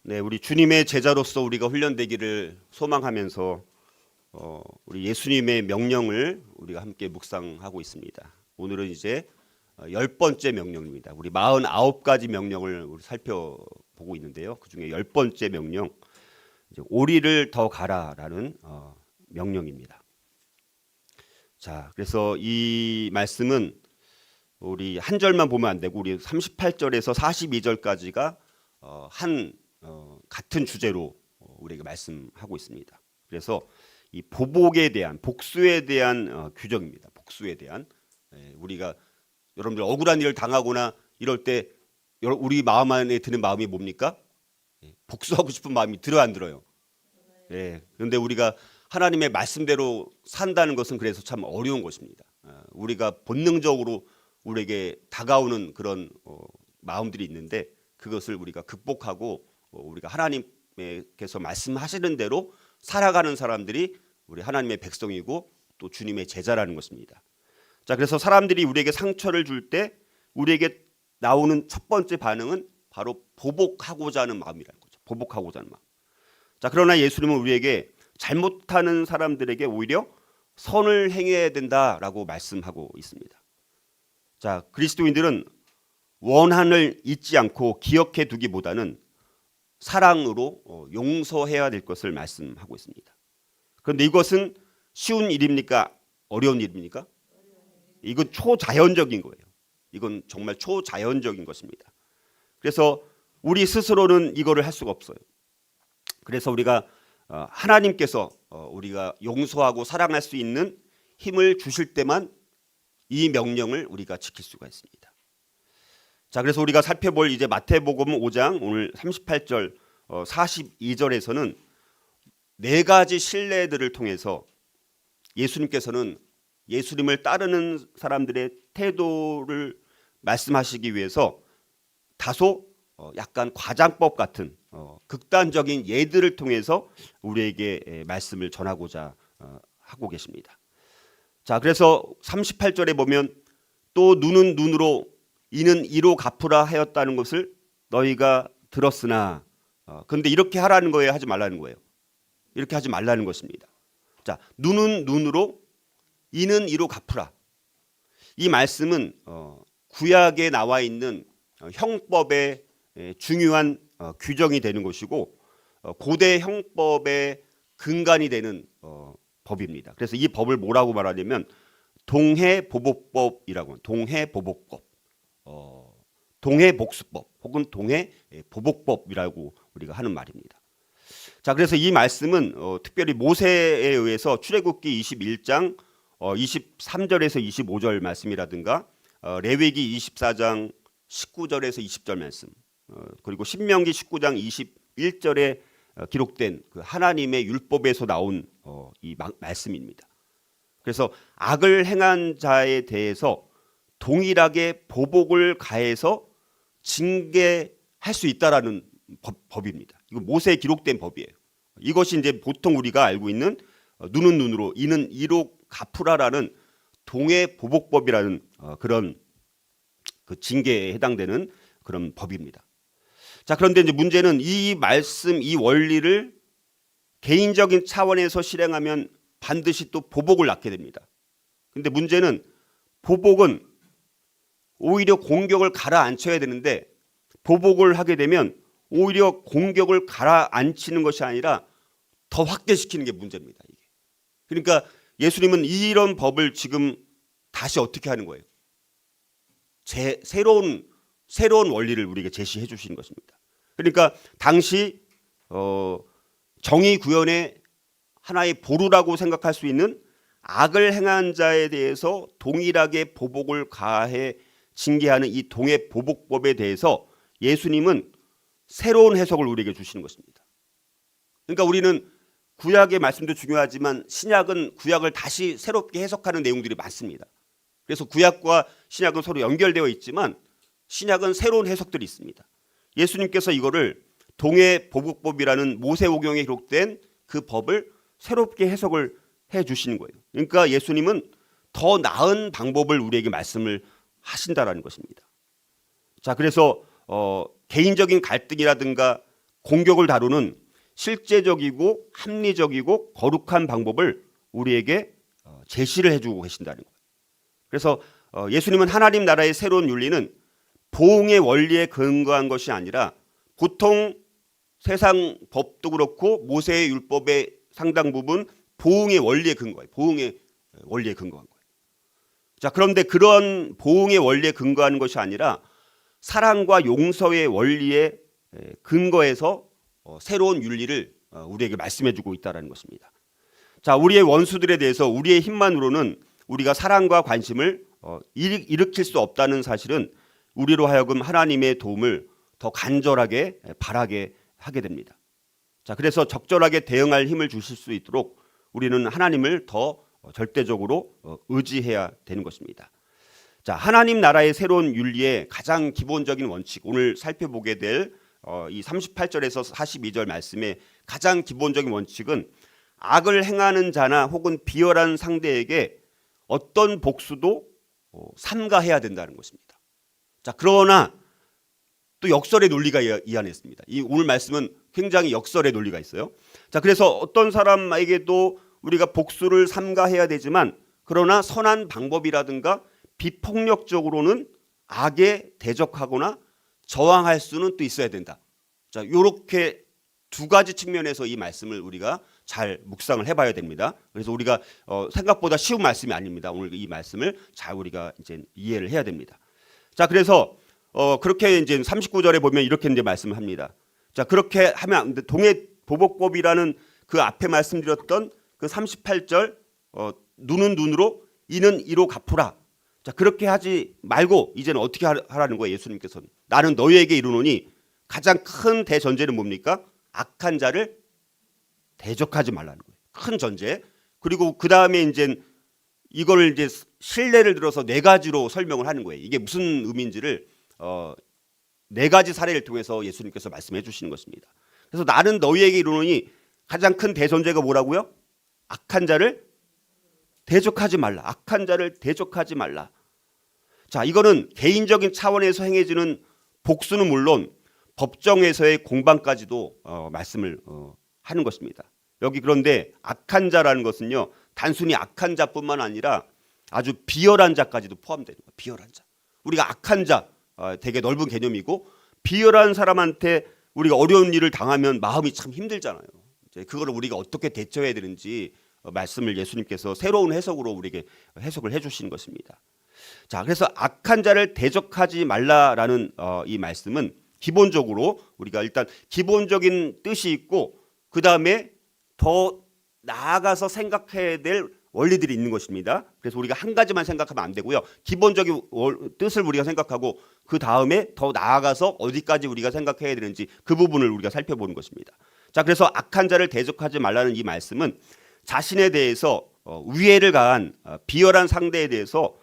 네, 우리 주님의 제자로서 우리가 훈련되기를 소망하면서 우리 예수님의 명령을 우리가 함께 묵상하고 있습니다. 오늘은 이제 10번째 명령입니다. 우리 49가지 명령을 우리 살펴보고 있는데요. 그중에 10번째 명령, 이제 오리를 더 가라라는 명령입니다. 자, 그래서 이 말씀은 우리 한 절만 보면 안 되고 우리 38절에서 42절까지가 같은 주제로 우리에게 말씀하고 있습니다. 그래서 이 보복에 대한, 복수에 대한 규정입니다. 복수에 대한, 우리가 여러분들 억울한 일을 당하거나 이럴 때 우리 마음 안에 드는 마음이 뭡니까? 복수하고 싶은 마음이 들어요, 안 들어요? 그런데 우리가 하나님의 말씀대로 산다는 것은 그래서 참 어려운 것입니다. 우리가 본능적으로 우리에게 다가오는 그런 마음들이 있는데 그것을 우리가 극복하고 우리가 하나님께서 말씀하시는 대로 살아가는 사람들이 우리 하나님의 백성이고 또 주님의 제자라는 것입니다. 자, 그래서 사람들이 우리에게 상처를 줄 때 우리에게 나오는 첫 번째 반응은 바로 보복하고자 하는 마음이라는 거죠. 보복하고자 하는 마음. 자, 그러나 예수님은 우리에게 잘못하는 사람들에게 오히려 선을 행해야 된다라고 말씀하고 있습니다. 자, 그리스도인들은 원한을 잊지 않고 기억해 두기보다는 사랑으로 용서해야 될 것을 말씀하고 있습니다. 그런데 이것은 쉬운 일입니까? 어려운 일입니까? 이건 초자연적인 거예요. 이건 정말 초자연적인 것입니다. 그래서 우리 스스로는 이거를 할 수가 없어요. 그래서 우리가 하나님께서 우리가 용서하고 사랑할 수 있는 힘을 주실 때만 이 명령을 우리가 지킬 수가 있습니다. 자, 그래서 우리가 살펴볼 이제 마태복음 5장 오늘 38절 42절에서는 네 가지 신뢰들을 통해서 예수님께서는 예수님을 따르는 사람들의 태도를 말씀하시기 위해서 다소 약간 과장법 같은 극단적인 예들을 통해서 우리에게 말씀을 전하고자 하고 계십니다. 자, 그래서 38절에 보면 또 눈은 눈으로 이는 이로 갚으라 하였다는 것을 너희가 들었으나 그런데 이렇게 하라는 거예요, 하지 말라는 거예요? 이렇게 하지 말라는 것입니다. 자, 눈은 눈으로 이는 이로 갚으라. 이 말씀은 구약에 나와 있는 형법의 중요한 규정이 되는 것이고 고대 형법의 근간이 되는 법입니다. 그래서 이 법을 뭐라고 말하냐면 동해보복법이라고 합니다. 동해보복법, 동해복수법 혹은 동해보복법이라고 우리가 하는 말입니다. 자, 그래서 이 말씀은 특별히 모세에 의해서 출애굽기 21장 23절에서 25절 말씀이라든가 레위기 24장 19절에서 20절 말씀 그리고 신명기 19장 21절에 기록된 그 하나님의 율법에서 나온 이 말씀입니다. 그래서 악을 행한 자에 대해서 동일하게 보복을 가해서 징계할 수 있다라는 법입니다. 이거 모세에 기록된 법이에요. 이것이 이제 보통 우리가 알고 있는 눈은 눈으로 이는 이로 갚으라라는 동해보복법이라는 그런 그 징계에 해당되는 그런 법입니다. 자, 그런데 이제 문제는 이 말씀, 이 원리를 개인적인 차원에서 실행하면 반드시 또 보복을 낳게 됩니다. 그런데 문제는 보복은 오히려 공격을 가라앉혀야 되는데 보복을 하게 되면 오히려 공격을 가라앉히는 것이 아니라 더 확대시키는 게 문제입니다. 이게. 그러니까 예수님은 이런 법을 지금 다시 어떻게 하는 거예요? 새로운 원리를 우리에게 제시해 주신 것입니다. 그러니까 당시 정의 구현의 하나의 보루라고 생각할 수 있는 악을 행한 자에 대해서 동일하게 보복을 가해 징계하는 이 동해보복법에 대해서 예수님은 새로운 해석을 우리에게 주시는 것입니다. 그러니까 우리는 구약의 말씀도 중요하지만 신약은 구약을 다시 새롭게 해석하는 내용들이 많습니다. 그래서 구약과 신약은 서로 연결되어 있지만 신약은 새로운 해석들이 있습니다. 예수님께서 이거를 동해보복법이라는 모세오경에 기록된 그 법을 새롭게 해석을 해 주시는 거예요. 그러니까 예수님은 더 나은 방법을 우리에게 말씀을 하신다라는 것입니다. 자, 그래서 개인적인 갈등이라든가 공격을 다루는 실제적이고 합리적이고 거룩한 방법을 우리에게 제시를 해주고 계신다는 거예요. 그래서 예수님은 하나님 나라의 새로운 윤리는 보응의 원리에 근거한 것이 아니라 보통 세상 법도 그렇고 모세의 율법의 상당 부분 보응의 원리에 근거해요. 보응의 원리에 근거한 거예요. 자, 그런데 그런 보응의 원리에 근거하는 것이 아니라 사랑과 용서의 원리에 근거해서 새로운 윤리를 우리에게 말씀해주고 있다는 것입니다. 자, 우리의 원수들에 대해서 우리의 힘만으로는 우리가 사랑과 관심을 일으킬 수 없다는 사실은 우리로 하여금 하나님의 도움을 더 간절하게 바라게 하게 됩니다. 자, 그래서 적절하게 대응할 힘을 주실 수 있도록 우리는 하나님을 더 절대적으로 의지해야 되는 것입니다. 자, 하나님 나라의 새로운 윤리의 가장 기본적인 원칙, 오늘 살펴보게 될 이 38절에서 42절 말씀의 가장 기본적인 원칙은 악을 행하는 자나 혹은 비열한 상대에게 어떤 복수도 삼가해야 된다는 것입니다. 자, 그러나 또 역설의 논리가 이 안에 있습니다. 이 오늘 말씀은 굉장히 역설의 논리가 있어요. 자, 그래서 어떤 사람에게도 우리가 복수를 삼가해야 되지만 그러나 선한 방법이라든가 비폭력적으로는 악에 대적하거나 저항할 수는 또 있어야 된다. 자, 이렇게 두 가지 측면에서 이 말씀을 우리가 잘 묵상을 해봐야 됩니다. 그래서 우리가 생각보다 쉬운 말씀이 아닙니다. 오늘 이 말씀을 잘 우리가 이제 이해를 해야 됩니다. 자, 그래서 그렇게 이제 39절에 보면 이렇게 이제 말씀을 합니다. 자, 그렇게 하면 동해 보복법이라는 그 앞에 말씀드렸던 그 38절 눈은 눈으로 이는 이로 갚으라. 자, 그렇게 하지 말고 이제는 어떻게 하라는 거예요, 예수님께서는. 나는 너희에게 이르노니 가장 큰 대전제는 뭡니까? 악한 자를 대적하지 말라는 거예요. 큰 전제. 그리고 그 다음에 이제 이걸 이제 신뢰를 들어서 네 가지로 설명을 하는 거예요. 이게 무슨 의미인지를 네 가지 사례를 통해서 예수님께서 말씀해 주시는 것입니다. 그래서 나는 너희에게 이르노니 가장 큰 대전제가 뭐라고요? 악한 자를 대적하지 말라. 악한 자를 대적하지 말라. 자, 이거는 개인적인 차원에서 행해지는 복수는 물론 법정에서의 공방까지도 말씀을 하는 것입니다. 여기 그런데 악한 자라는 것은요, 단순히 악한 자뿐만 아니라 아주 비열한 자까지도 포함되는 거예요. 비열한 자. 우리가 악한 자 되게 넓은 개념이고 비열한 사람한테 우리가 어려운 일을 당하면 마음이 참 힘들잖아요. 이제 그거를 우리가 어떻게 대처해야 되는지 말씀을 예수님께서 새로운 해석으로 우리에게 해석을 해주시는 것입니다. 자, 그래서 악한 자를 대적하지 말라라는 이 말씀은 기본적으로 우리가 일단 기본적인 뜻이 있고 그 다음에 더 나아가서 생각해야 될 원리들이 있는 것입니다. 그래서 우리가 한 가지만 생각하면 안 되고요. 기본적인 뜻을 우리가 생각하고 그 다음에 더 나아가서 어디까지 우리가 생각해야 되는지 그 부분을 우리가 살펴보는 것입니다. 자, 그래서 악한 자를 대적하지 말라는 이 말씀은 자신에 대해서 위해를 가한 비열한 상대에 대해서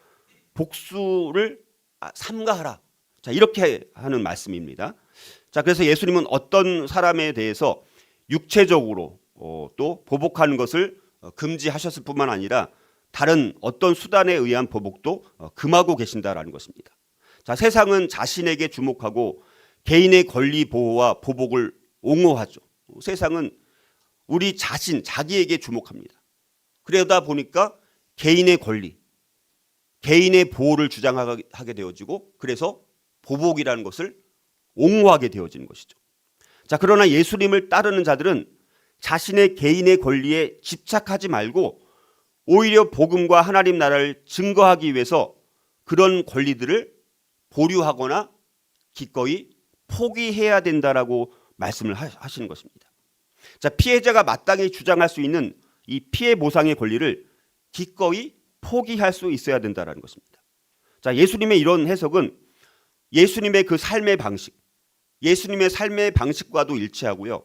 복수를 삼가하라. 자, 이렇게 하는 말씀입니다. 자, 그래서 예수님은 어떤 사람에 대해서 육체적으로 또 보복하는 것을 금지하셨을 뿐만 아니라 다른 어떤 수단에 의한 보복도 금하고 계신다라는 것입니다. 자, 세상은 자신에게 주목하고 개인의 권리 보호와 보복을 옹호하죠. 세상은 우리 자신, 자기에게 주목합니다. 그러다 보니까 개인의 권리, 개인의 보호를 주장하게 되어지고 그래서 보복이라는 것을 옹호하게 되어지는 것이죠. 자, 그러나 예수님을 따르는 자들은 자신의 개인의 권리에 집착하지 말고 오히려 복음과 하나님 나라를 증거하기 위해서 그런 권리들을 보류하거나 기꺼이 포기해야 된다라고 말씀을 하시는 것입니다. 자, 피해자가 마땅히 주장할 수 있는 이 피해 보상의 권리를 기꺼이 포기할 수 있어야 된다라는 것입니다. 자, 예수님의 이런 해석은 예수님의 그 삶의 방식, 예수님의 삶의 방식과도 일치하고요.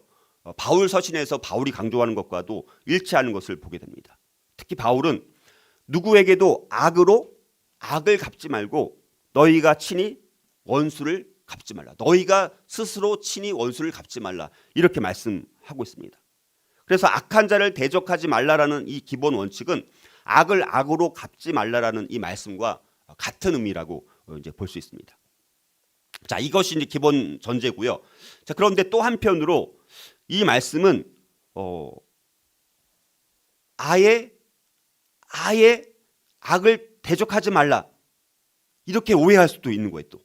바울 서신에서 바울이 강조하는 것과도 일치하는 것을 보게 됩니다. 특히 바울은 누구에게도 악으로 악을 갚지 말고 너희가 친히 원수를 갚지 말라. 너희가 스스로 친히 원수를 갚지 말라. 이렇게 말씀하고 있습니다. 그래서 악한 자를 대적하지 말라라는 이 기본 원칙은 악을 악으로 갚지 말라라는 이 말씀과 같은 의미라고 이제 볼 수 있습니다. 자, 이것이 이제 기본 전제고요. 자, 그런데 또 한편으로 이 말씀은 아예 악을 대적하지 말라 이렇게 오해할 수도 있는 거예요. 또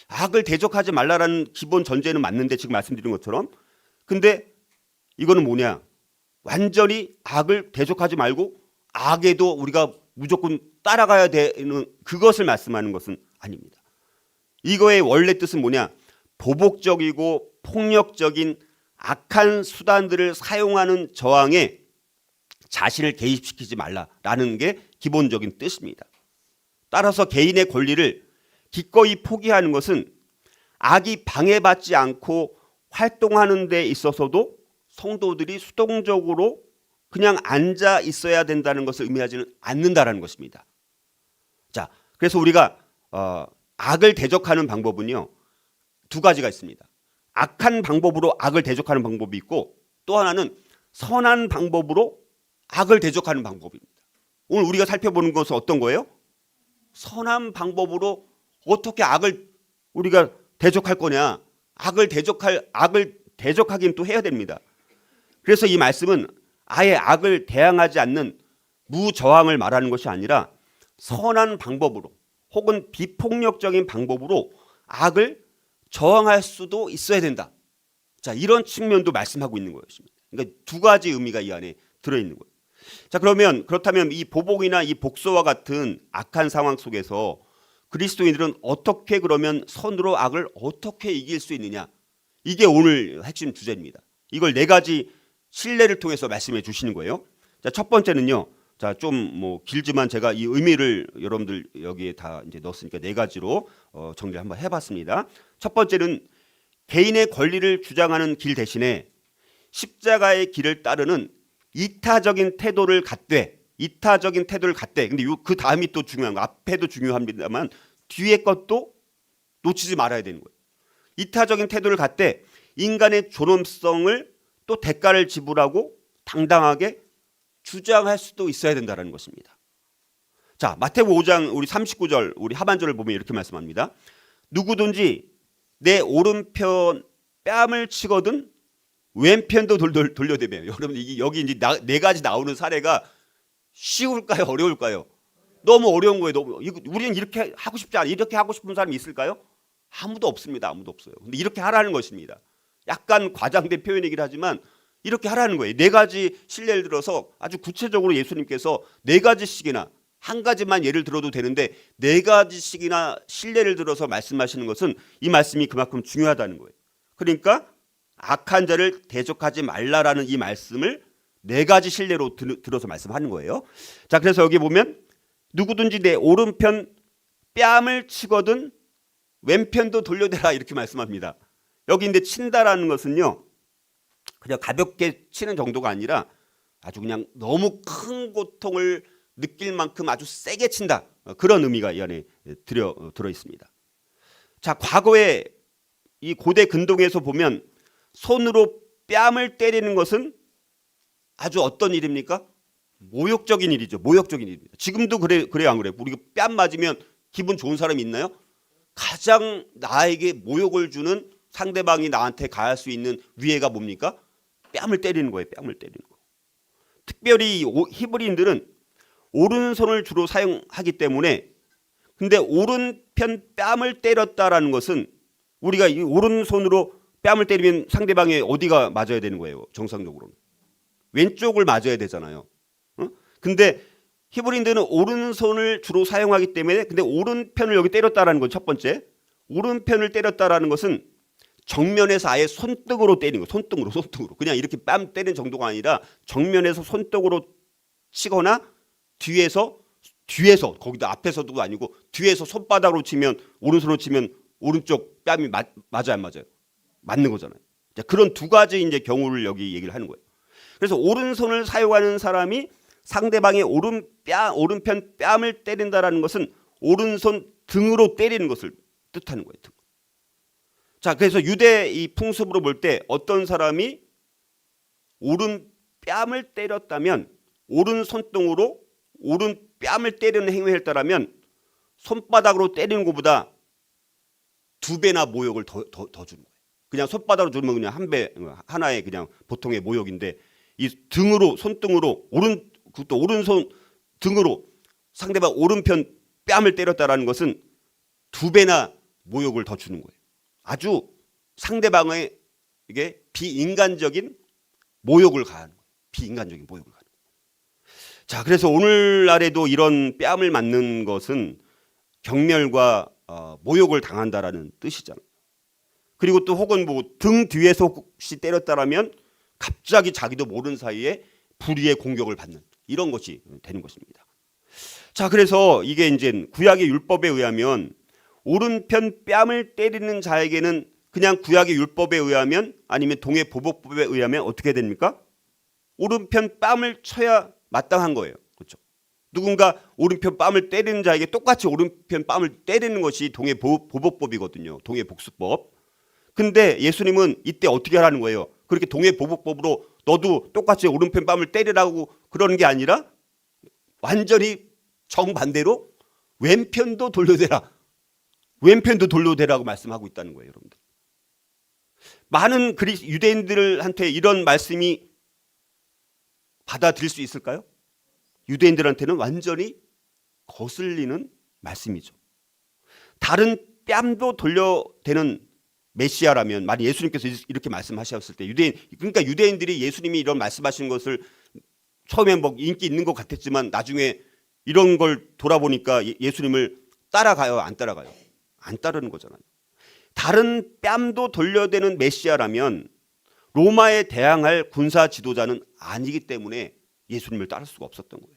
악을 대적하지 말라라는 기본 전제는 맞는데 지금 말씀드린 것처럼 근데 이거는 뭐냐? 완전히 악을 대적하지 말고 악에도 우리가 무조건 따라가야 되는 그것을 말씀하는 것은 아닙니다. 이거의 원래 뜻은 뭐냐? 보복적이고 폭력적인 악한 수단들을 사용하는 저항에 자신을 개입시키지 말라라는 게 기본적인 뜻입니다. 따라서 개인의 권리를 기꺼이 포기하는 것은 악이 방해받지 않고 활동하는 데 있어서도 성도들이 수동적으로 그냥 앉아 있어야 된다는 것을 의미하지는 않는다라는 것입니다. 자, 그래서 우리가 악을 대적하는 방법은요, 두 가지가 있습니다. 악한 방법으로 악을 대적하는 방법이 있고 또 하나는 선한 방법으로 악을 대적하는 방법입니다. 오늘 우리가 살펴보는 것은 어떤 거예요? 선한 방법으로 어떻게 악을 우리가 대적할 거냐? 악을 대적하긴 또 해야 됩니다. 그래서 이 말씀은 아예 악을 대항하지 않는 무저항을 말하는 것이 아니라 선한 방법으로 혹은 비폭력적인 방법으로 악을 저항할 수도 있어야 된다. 자, 이런 측면도 말씀하고 있는 것입니다. 그러니까 두 가지 의미가 이 안에 들어있는 거예요. 자, 그렇다면 이 보복이나 이 복수와 같은 악한 상황 속에서 그리스도인들은 어떻게 그러면 선으로 악을 어떻게 이길 수 있느냐? 이게 오늘 핵심 주제입니다. 이걸 네 가지 신뢰를 통해서 말씀해 주시는 거예요. 자, 첫 번째는요. 자, 좀 뭐 길지만 제가 이 의미를 여러분들 여기에 다 이제 넣었으니까 네 가지로 정리를 한번 해봤습니다. 첫 번째는 개인의 권리를 주장하는 길 대신에 십자가의 길을 따르는 이타적인 태도를 갖되. 근데 그 다음이 또 중요한 거. 앞에도 중요합니다만 뒤에 것도 놓치지 말아야 되는 거예요. 이타적인 태도를 갖되 인간의 존엄성을 또 대가를 지불하고 당당하게 주장할 수도 있어야 된다는 것입니다. 자, 마태복음 5장 우리 39절 우리 하반절을 보면 이렇게 말씀합니다. 누구든지 내 오른편 뺨을 치거든 왼편도 돌려대며. 여러분 여기 이제 네 가지 나오는 사례가 쉬울까요? 어려울까요? 너무 어려운 거예요. 우리는 이렇게 하고 싶지 않아. 이렇게 하고 싶은 사람이 있을까요? 아무도 없습니다. 아무도 없어요. 근데 이렇게 하라는 것입니다. 약간 과장된 표현이긴 하지만 이렇게 하라는 거예요. 네 가지 신뢰를 들어서 아주 구체적으로 예수님께서 네 가지씩이나 한 가지만 예를 들어도 되는데 네 가지씩이나 신뢰를 들어서 말씀하시는 것은 이 말씀이 그만큼 중요하다는 거예요. 그러니까 악한 자를 대적하지 말라라는 이 말씀을 네 가지 신뢰로 들어서 말씀하는 거예요. 자, 그래서 여기 보면 누구든지 내 오른편 뺨을 치거든 왼편도 돌려대라 이렇게 말씀합니다. 여기 근데 친다라는 것은요, 그냥 가볍게 치는 정도가 아니라 아주 그냥 너무 큰 고통을 느낄 만큼 아주 세게 친다. 그런 의미가 이 안에 들어 있습니다. 자, 과거에 이 고대 근동에서 보면 손으로 뺨을 때리는 것은 아주 어떤 일입니까? 모욕적인 일이죠. 모욕적인 일입니다. 지금도 그래요, 안 그래요? 우리가 뺨 맞으면 기분 좋은 사람이 있나요? 가장 나에게 모욕을 주는 상대방이 나한테 가할 수 있는 위해가 뭡니까? 뺨을 때리는 거예요. 뺨을 때리는 거. 특별히 히브리인들은 오른손을 주로 사용하기 때문에 근데 오른편 뺨을 때렸다라는 것은 우리가 이 오른손으로 뺨을 때리면 상대방의 어디가 맞아야 되는 거예요. 정상적으로는. 왼쪽을 맞아야 되잖아요. 근데 히브리인들은 오른손을 주로 사용하기 때문에 근데 오른편을 여기 때렸다라는 건 첫 번째. 오른편을 때렸다라는 것은 정면에서 아예 손등으로 때리는 거. 손등으로. 그냥 이렇게 뺨 때리는 정도가 아니라 정면에서 손등으로 치거나 뒤에서 거기다 앞에서도 아니고 뒤에서 손바닥으로 치면 오른손으로 치면 오른쪽 뺨이 맞아요, 안 맞아요? 맞는 거잖아요. 자, 그런 두 가지 이제 경우를 여기 얘기를 하는 거예요. 그래서 오른손을 사용하는 사람이 상대방의 오른편 뺨을 때린다라는 것은 오른손 등으로 때리는 것을 뜻하는 거예요. 등. 자, 그래서 유대 이 풍습으로 볼 때 어떤 사람이 오른 뺨을 때렸다면 오른 손등으로 오른 뺨을 때리는 행위를 했다라면 손바닥으로 때리는 것보다 두 배나 모욕을 더 주는 거예요. 그냥 손바닥으로 주면 그냥 한 배, 하나의 그냥 보통의 모욕인데 이 등으로, 손등으로, 그것도 오른손 등으로 상대방 오른편 뺨을 때렸다라는 것은 두 배나 모욕을 더 주는 거예요. 아주 상대방의 이게 비인간적인 모욕을 가하는 거예요. 비인간적인 모욕을 가하는 거예요. 자, 그래서 오늘날에도 이런 뺨을 맞는 것은 경멸과 모욕을 당한다라는 뜻이잖아요. 그리고 또 혹은 뭐 등 뒤에서 혹시 때렸다라면 갑자기 자기도 모르는 사이에 불의의 공격을 받는 이런 것이 되는 것입니다. 자, 그래서 이게 이제 구약의 율법에 의하면 오른편 뺨을 때리는 자에게는 그냥 구약의 율법에 의하면 아니면 동해 보복법에 의하면 어떻게 됩니까? 오른편 뺨을 쳐야 마땅한 거예요. 그렇죠? 누군가 오른편 뺨을 때리는 자에게 똑같이 오른편 뺨을 때리는 것이 동해 보복법이거든요. 동해 복수법. 근데 예수님은 이때 어떻게 하라는 거예요? 그렇게 동해 보복법으로 너도 똑같이 오른편 뺨을 때리라고 그러는 게 아니라 완전히 정반대로 왼편도 돌려대라. 왼편도 돌려대라고 말씀하고 있다는 거예요, 여러분들. 많은 유대인들한테 이런 말씀이 받아들일 수 있을까요? 유대인들한테는 완전히 거슬리는 말씀이죠. 다른 뺨도 돌려대는 메시아라면 만약 예수님께서 이렇게 말씀하셨을 때 그러니까 유대인들이 예수님이 이런 말씀하시는 것을 처음에 뭐 인기 있는 것 같았지만 나중에 이런 걸 돌아보니까 예수님을 따라가요, 안 따라가요? 안 따르는 거잖아요. 다른 뺨도 돌려대는 메시아라면 로마에 대항할 군사 지도자는 아니기 때문에 예수님을 따를 수가 없었던 거예요.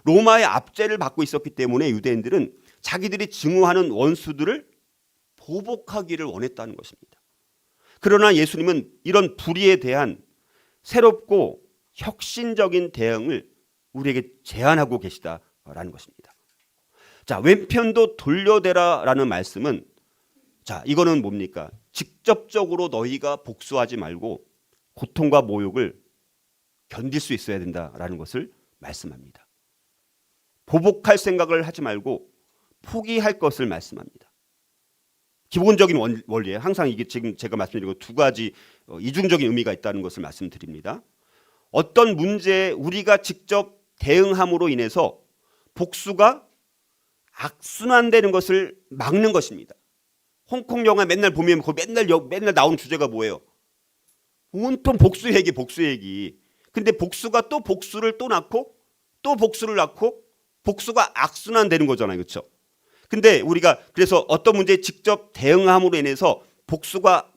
로마의 압제를 받고 있었기 때문에 유대인들은 자기들이 증오하는 원수들을 보복하기를 원했다는 것입니다. 그러나 예수님은 이런 불의에 대한 새롭고 혁신적인 대응을 우리에게 제안하고 계시다라는 것입니다. 자, 왼편도 돌려대라라는 말씀은 자, 이거는 뭡니까? 직접적으로 너희가 복수하지 말고 고통과 모욕을 견딜 수 있어야 된다라는 것을 말씀합니다. 보복할 생각을 하지 말고 포기할 것을 말씀합니다. 기본적인 원리에 항상 이게 지금 제가 말씀드린 두 가지 이중적인 의미가 있다는 것을 말씀드립니다. 어떤 문제에 우리가 직접 대응함으로 인해서 복수가 악순환되는 것을 막는 것입니다. 홍콩 영화 맨날 보면 맨날 나오는 주제가 뭐예요? 온통 복수 얘기. 근데 복수가 또 복수를 또 낳고 또 복수를 낳고 복수가 악순환되는 거잖아요. 그렇죠? 근데 우리가 그래서 어떤 문제에 직접 대응함으로 인해서 복수가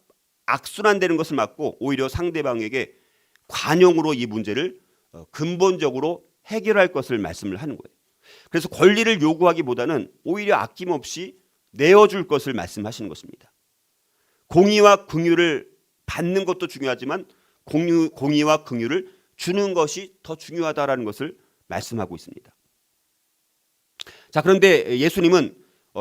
악순환되는 것을 막고 오히려 상대방에게 관용으로 이 문제를 근본적으로 해결할 것을 말씀을 하는 거예요. 그래서 권리를 요구하기보다는 오히려 아낌없이 내어줄 것을 말씀하시는 것입니다. 공의와 긍휼을 받는 것도 중요하지만 공의와 긍휼을 주는 것이 더 중요하다라는 것을 말씀하고 있습니다. 자, 그런데 예수님은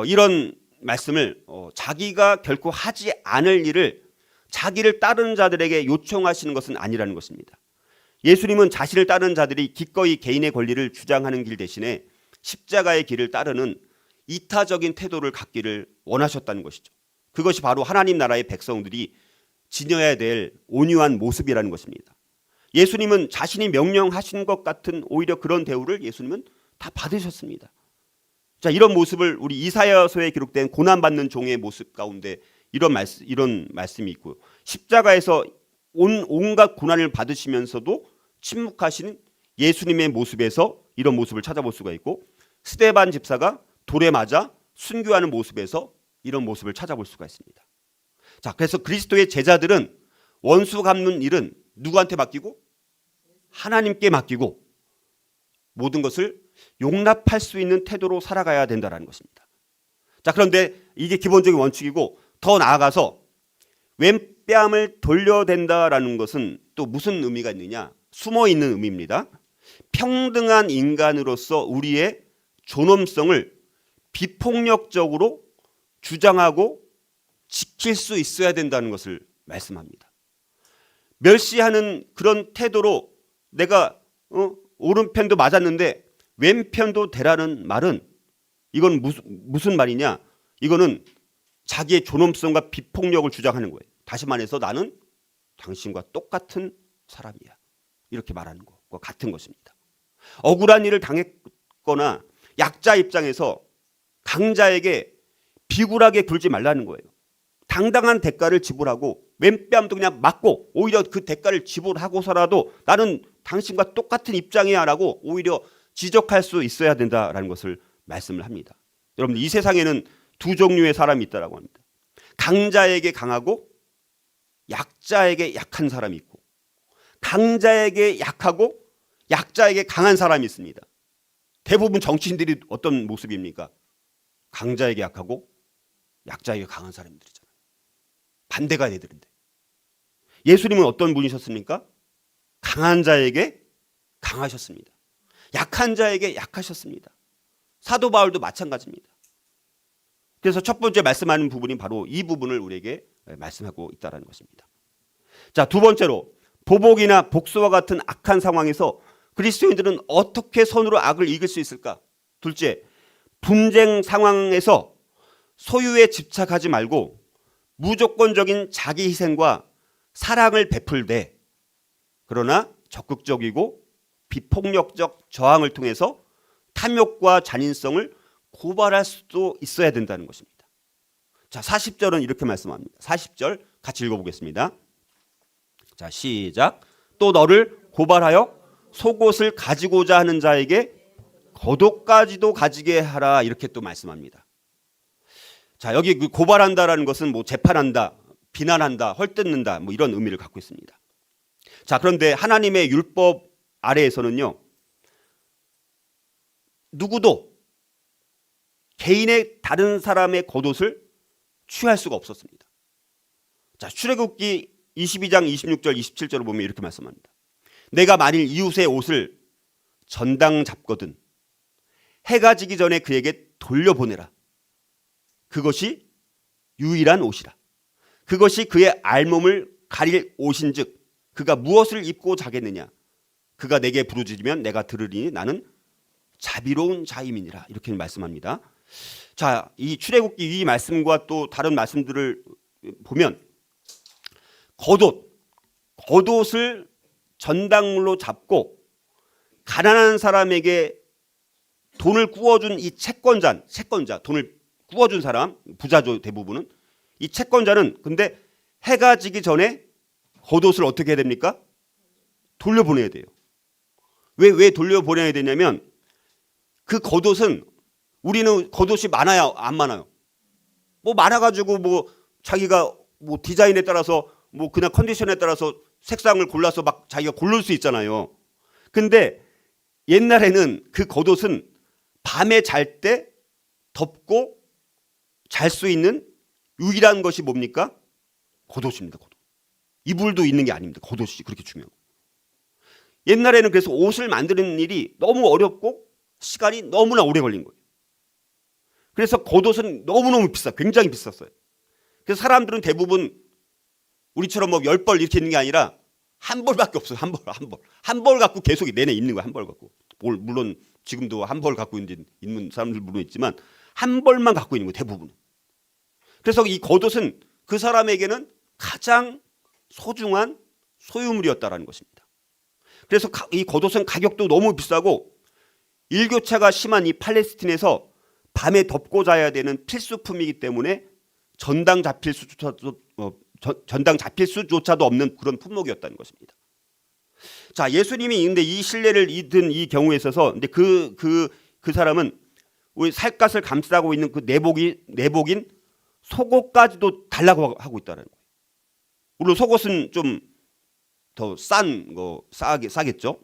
이런 말씀을 자기가 결코 하지 않을 일을 자기를 따르는 자들에게 요청하시는 것은 아니라는 것입니다. 예수님은 자신을 따르는 자들이 기꺼이 개인의 권리를 주장하는 길 대신에 십자가의 길을 따르는 이타적인 태도를 갖기를 원하셨다는 것이죠. 그것이 바로 하나님 나라의 백성들이 지녀야 될 온유한 모습이라는 것입니다. 예수님은 자신이 명령하신 것 같은 오히려 그런 대우를 예수님은 다 받으셨습니다. 자, 이런 모습을 우리 이사야서에 기록된 고난받는 종의 모습 가운데 이런 말씀이 있고요. 십자가에서 온갖 고난을 받으시면서도 침묵하시는 예수님의 모습에서 이런 모습을 찾아볼 수가 있고, 스데반 집사가 돌에 맞아 순교하는 모습에서 이런 모습을 찾아볼 수가 있습니다. 자, 그래서 그리스도의 제자들은 원수 갚는 일은 누구한테 맡기고? 하나님께 맡기고 모든 것을 용납할 수 있는 태도로 살아가야 된다는 것입니다. 자, 그런데 이게 기본적인 원칙이고 더 나아가서 왼뺨을 돌려댄다라는 것은 또 무슨 의미가 있느냐? 숨어있는 의미입니다. 평등한 인간으로서 우리의 존엄성을 비폭력적으로 주장하고 지킬 수 있어야 된다는 것을 말씀합니다. 멸시하는 그런 태도로 내가 오른편도 맞았는데 왼편도 대라는 말은 이건 무슨 말이냐? 이거는 자기의 존엄성과 비폭력을 주장하는 거예요. 다시 말해서 나는 당신과 똑같은 사람이야. 이렇게 말하는 것과 같은 것입니다. 억울한 일을 당했거나 약자 입장에서 강자에게 비굴하게 굴지 말라는 거예요. 당당한 대가를 지불하고 왼뺨도 그냥 맞고 오히려 그 대가를 지불하고서라도 나는 당신과 똑같은 입장이야 라고 오히려 지적할 수 있어야 된다라는 것을 말씀을 합니다. 여러분, 이 세상에는 두 종류의 사람이 있다라고 합니다. 강자에게 강하고 약자에게 약한 사람이 있고, 강자에게 약하고 약자에게 강한 사람이 있습니다. 대부분 정치인들이 어떤 모습입니까? 강자에게 약하고 약자에게 강한 사람들이잖아요. 반대가 돼야 되는데. 예수님은 어떤 분이셨습니까? 강한 자에게 강하셨습니다. 약한 자에게 약하셨습니다. 사도 바울도 마찬가지입니다. 그래서 첫 번째 말씀하는 부분이 바로 이 부분을 우리에게 말씀하고 있다는 것입니다. 자, 두 번째로 보복이나 복수와 같은 악한 상황에서 그리스도인들은 어떻게 선으로 악을 이길 수 있을까? 둘째, 분쟁 상황에서 소유에 집착하지 말고 무조건적인 자기 희생과 사랑을 베풀되, 그러나 적극적이고 비폭력적 저항을 통해서 탐욕과 잔인성을 고발할 수도 있어야 된다는 것입니다. 자, 40절은 이렇게 말씀합니다. 40절 같이 읽어보겠습니다. 자, 시작. 또 너를 고발하여 속옷을 가지고자 하는 자에게 겉옷까지도 가지게 하라. 이렇게 또 말씀합니다. 자, 여기 그 고발한다라는 것은 뭐 재판한다, 비난한다, 헐뜯는다, 뭐 이런 의미를 갖고 있습니다. 자, 그런데 하나님의 율법 아래에서는요, 누구도 개인의 다른 사람의 겉옷을 취할 수가 없었습니다. 자, 출애굽기 22장 26절 27절을 보면 이렇게 말씀합니다. 내가 만일 이웃의 옷을 전당 잡거든 해가 지기 전에 그에게 돌려보내라. 그것이 유일한 옷이라. 그것이 그의 알몸을 가릴 옷인즉 그가 무엇을 입고 자겠느냐. 그가 내게 부르짖으면 내가 들으리니 나는 자비로운 자임이니라. 이렇게 말씀합니다. 자, 이 출애굽기 이 말씀과 또 다른 말씀들을 보면 겉옷을 전당물로 잡고 가난한 사람에게 돈을 구워준 이 채권자, 돈을 구워준 사람, 부자죠 대부분은. 이 채권자는 근데 해가 지기 전에 겉옷을 어떻게 해야 됩니까? 돌려보내야 돼요. 왜 돌려보내야 되냐면 그 겉옷은, 우리는 겉옷이 많아요, 안 많아요? 뭐 많아가지고 뭐 자기가 뭐 디자인에 따라서 뭐 그냥 컨디션에 따라서 색상을 골라서 막 자기가 고를 수 있잖아요. 근데 옛날에는 그 겉옷은 밤에 잘 때 덮고 잘 수 있는 유일한 것이 뭡니까? 겉옷입니다. 겉옷. 이불도 있는 게 아닙니다. 겉옷이 그렇게 중요하고. 옛날에는 그래서 옷을 만드는 일이 너무 어렵고 시간이 너무나 오래 걸린 거예요. 그래서 겉옷은 너무너무 굉장히 비쌌어요. 그래서 사람들은 대부분 우리처럼 뭐 10벌 이렇게 있는 게 아니라 한 벌밖에 없어요. 한 벌 갖고 계속 내내 입는 거예요. 한 벌 갖고. 물론 지금도 한 벌 갖고 있는 사람들 물론 있지만 한 벌만 갖고 있는 거예요. 대부분. 그래서 이 겉옷은 그 사람에게는 가장 소중한 소유물이었다라는 것입니다. 그래서 이 겉옷은 가격도 너무 비싸고 일교차가 심한 이 팔레스틴에서 밤에 덮고 자야 되는 필수품이기 때문에 전당 잡힐 수조차도 없는 그런 품목이었다는 것입니다. 자, 예수님이 근데 이 신뢰를 잊은 이 경우에 있어서 근데 그 사람은 우리 살갗을 감싸고 있는 그 내복인 속옷까지도 달라고 하고 있다는 거예요. 물론 속옷은 좀 더 싸겠죠.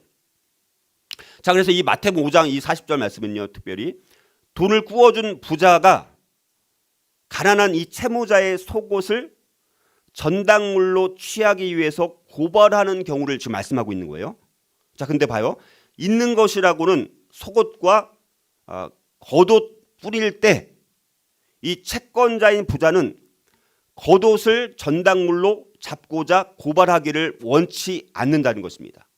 자, 그래서 이 마태복음 5장 이 40절 말씀은요, 특별히 돈을 구워준 부자가 가난한 이 채무자의 속옷을 전당물로 취하기 위해서 고발하는 경우를 지금 말씀하고 있는 거예요. 자, 근데 봐요. 있는 것이라고는 속옷과 겉옷 뿌릴 때 이 채권자인 부자는 겉옷을 전당물로 잡고자 고발하기를 원치 않는다는 것입니다.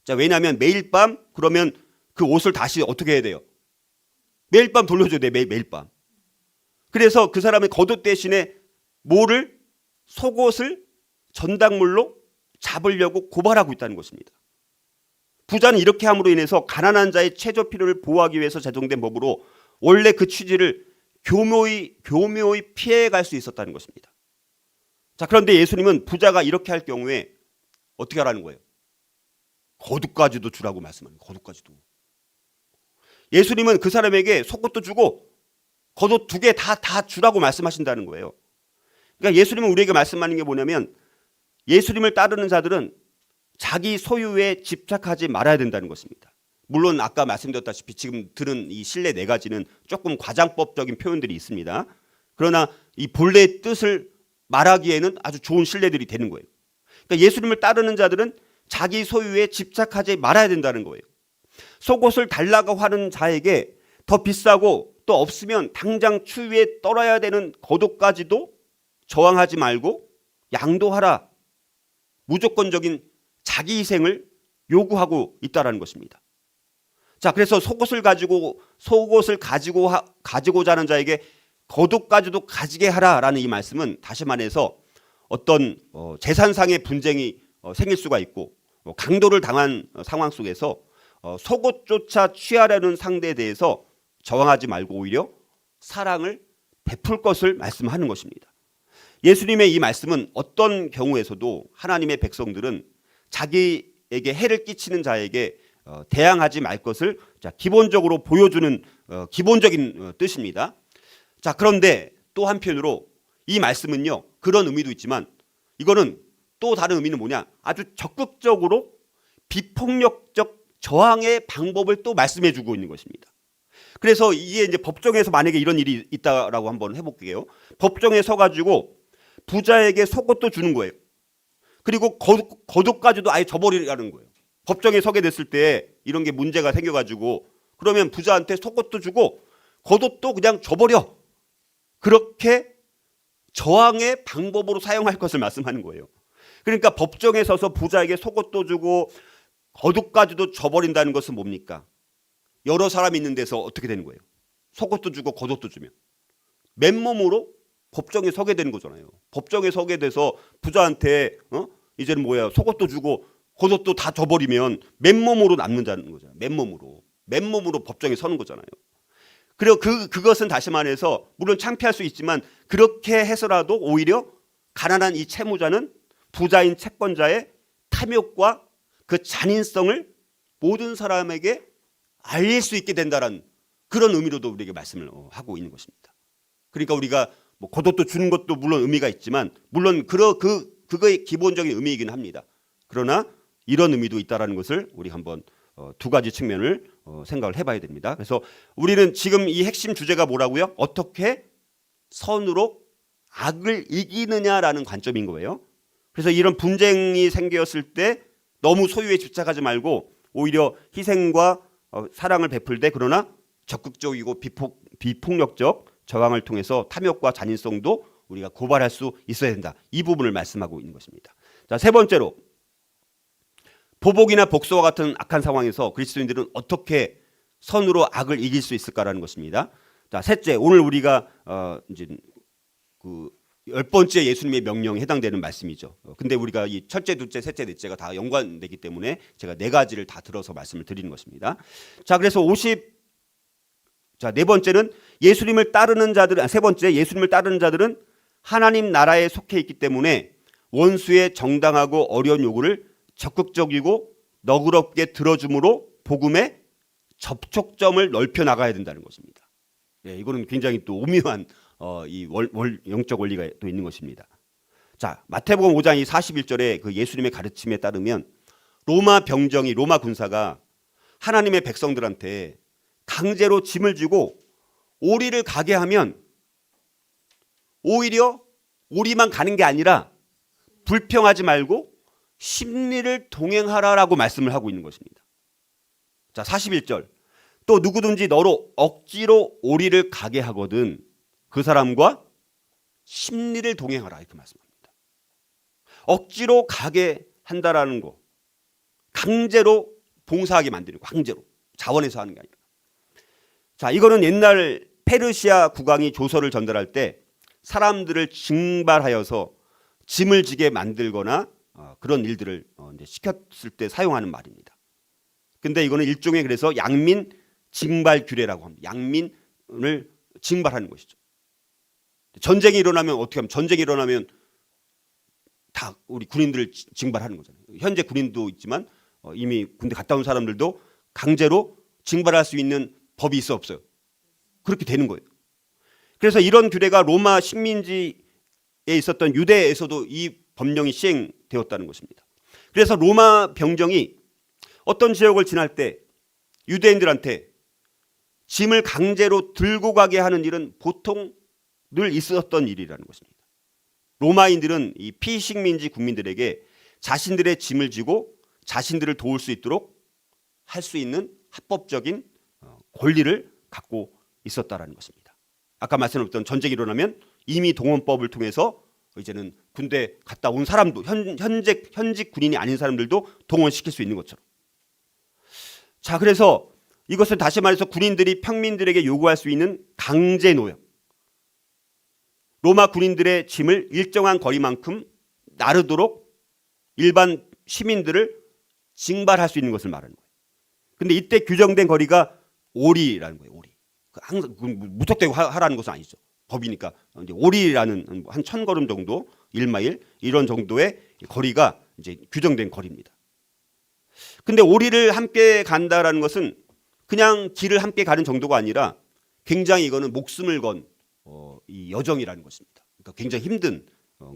자, 왜냐하면 매일 밤 그러면 그 옷을 다시 어떻게 해야 돼요? 매일 밤 돌려줘야 돼요. 매일 밤. 그래서 그 사람의 겉옷 대신에 뭐를 속옷을 전당물로 잡으려고 고발하고 있다는 것입니다. 부자는 이렇게 함으로 인해서 가난한 자의 최저 필요를 보호하기 위해서 제정된 법으로 원래 그 취지를 교묘히 피해갈 수 있었다는 것입니다. 자, 그런데 예수님은 부자가 이렇게 할 경우에 어떻게 하라는 거예요? 겉옷까지도 주라고 말씀하는 거예요. 겉옷까지도. 예수님은 그 사람에게 속옷도 주고 겉옷 2개 다 주라고 말씀하신다는 거예요. 그러니까 예수님은 우리에게 말씀하는 게 뭐냐면 예수님을 따르는 자들은 자기 소유에 집착하지 말아야 된다는 것입니다. 물론 아까 말씀드렸다시피 지금 들은 이 신뢰 4가지는 조금 과장법적인 표현들이 있습니다. 그러나 이 본래의 뜻을 말하기에는 아주 좋은 신뢰들이 되는 거예요. 그러니까 예수님을 따르는 자들은 자기 소유에 집착하지 말아야 된다는 거예요. 속옷을 달라고 하는 자에게 더 비싸고 또 없으면 당장 추위에 떨어야 되는 겉옷까지도 저항하지 말고 양도하라. 무조건적인 자기 희생을 요구하고 있다는 것입니다. 자, 그래서 속옷을 가지고자 하는 자에게 겉옷까지도 가지게 하라라는 이 말씀은 다시 말해서 어떤 재산상의 분쟁이 생길 수가 있고 강도를 당한 상황 속에서 속옷조차 취하려는 상대에 대해서 저항하지 말고 오히려 사랑을 베풀 것을 말씀하는 것입니다. 예수님의 이 말씀은 어떤 경우에서도 하나님의 백성들은 자기에게 해를 끼치는 자에게 대항하지 말 것을 기본적으로 보여주는 기본적인 뜻입니다. 자, 그런데 또 한편으로 이 말씀은요, 그런 의미도 있지만 이거는 또 다른 의미는 뭐냐? 아주 적극적으로 비폭력적 저항의 방법을 또 말씀해 주고 있는 것입니다. 그래서 이게 이제 법정에서 만약에 이런 일이 있다라고 한번 해볼게요. 법정에 서가지고 부자에게 속옷도 주는 거예요. 그리고 겉옷까지도 아예 줘버리라는 거예요. 법정에 서게 됐을 때 이런 게 문제가 생겨가지고 그러면 부자한테 속옷도 주고 겉옷도 그냥 줘버려. 그렇게 저항의 방법으로 사용할 것을 말씀하는 거예요. 그러니까 법정에 서서 부자에게 속옷도 주고 겉옷까지도 줘버린다는 것은 뭡니까? 여러 사람이 있는 데서 어떻게 되는 거예요? 속옷도 주고 겉옷도 주면 맨몸으로 법정에 서게 되는 거잖아요. 법정에 서게 돼서 부자한테 이제는 뭐야 속옷도 주고 겉옷도 다 줘버리면 맨몸으로 남는다는 거잖아요. 맨몸으로 법정에 서는 거잖아요. 그리고 그것은 다시 말해서 물론 창피할 수 있지만 그렇게 해서라도 오히려 가난한 이 채무자는 부자인 채권자의 탐욕과 그 잔인성을 모든 사람에게 알릴 수 있게 된다는 그런 의미로도 우리에게 말씀을 하고 있는 것입니다. 그러니까 우리가 뭐 겉옷도 주는 것도 물론 의미가 있지만 물론 그거의 기본적인 의미이긴 합니다. 그러나 이런 의미도 있다라는 것을 우리 한번 2가지 측면을 생각을 해봐야 됩니다. 그래서 우리는 지금 이 핵심 주제가 뭐라고요? 어떻게 선으로 악을 이기느냐라는 관점인 거예요. 그래서 이런 분쟁이 생겼을 때 너무 소유에 집착하지 말고 오히려 희생과 사랑을 베풀되 그러나 적극적이고 비폭력적 저항을 통해서 탐욕과 잔인성도 우리가 고발할 수 있어야 된다. 이 부분을 말씀하고 있는 것입니다. 자, 3번째로 보복이나 복수와 같은 악한 상황에서 그리스도인들은 어떻게 선으로 악을 이길 수 있을까라는 것입니다. 자, 셋째, 오늘 우리가 이제 그 10번째 예수님의 명령에 해당되는 말씀이죠. 근데 우리가 이 첫째, 둘째, 셋째, 넷째가 다 연관되기 때문에 제가 4가지를 다 들어서 말씀을 드리는 것입니다. 자, 그래서 네 번째는 예수님을 따르는 자들은 세 번째 예수님을 따르는 자들은 하나님 나라에 속해 있기 때문에 원수의 정당하고 어려운 요구를 적극적이고 너그럽게 들어줌으로 복음의 접촉점을 넓혀 나가야 된다는 것입니다. 네, 이거는 굉장히 또 오묘한 이 영적 원리가 또 있는 것입니다. 자, 마태복음 5장 41절에 그 예수님의 가르침에 따르면 로마 군사가 하나님의 백성들한테 강제로 짐을 주고 오리를 가게 하면 오히려 오리만 가는 게 아니라 불평하지 말고 심리를 동행하라라고 말씀을 하고 있는 것입니다. 자, 41절. 또 누구든지 너로 억지로 오리를 가게 하거든 그 사람과 심리를 동행하라 이렇게 말씀합니다. 억지로 가게 한다라는 거. 강제로 봉사하게 만드는 거. 강제로. 자원해서 하는 게 아니라. 자, 이거는 옛날 페르시아 국왕이 조서를 전달할 때 사람들을 징발하여서 짐을 지게 만들거나 그런 일들을 이제 시켰을 때 사용하는 말입니다. 근데 이거는 일종의 그래서 양민 징발 규례라고 합니다. 양민을 징발하는 것이죠. 전쟁이 일어나면 어떻게 하면 전쟁이 일어나면 다 우리 군인들을 징발하는 거잖아요. 현재 군인도 있지만 이미 군대 갔다 온 사람들도 강제로 징발할 수 있는 법이 있어 없어요? 그렇게 되는 거예요. 그래서 이런 규례가 로마 식민지에 있었던 유대에서도 이 법령이 시행되었다는 것입니다. 그래서 로마 병정이 어떤 지역을 지날 때 유대인들한테 짐을 강제로 들고 가게 하는 일은 보통 늘 있었던 일이라는 것입니다. 로마인들은 이 피식민지 국민들에게 자신들의 짐을 지고 자신들을 도울 수 있도록 할 수 있는 합법적인 권리를 갖고 있었다라는 것입니다. 아까 말씀드렸던 전쟁이 일어나면 이미 동원법을 통해서 이제는 군대 갔다 온 사람도 현직 군인이 아닌 사람들도 동원시킬 수 있는 것처럼. 자, 그래서 이것은 다시 말해서 군인들이 평민들에게 요구할 수 있는 강제 노역. 로마 군인들의 짐을 일정한 거리만큼 나르도록 일반 시민들을 징발할 수 있는 것을 말하는 거예요. 근데 이때 규정된 거리가 오리라는 거예요. 오리. 항상 무턱대고 하라는 것은 아니죠. 법이니까 이제 오리라는 한 1000걸음 정도, 1마일 이런 정도의 거리가 이제 규정된 거리입니다. 근데 오리를 함께 간다라는 것은 그냥 길을 함께 가는 정도가 아니라 굉장히 이거는 목숨을 건 이 여정이라는 것입니다. 그러니까 굉장히 힘든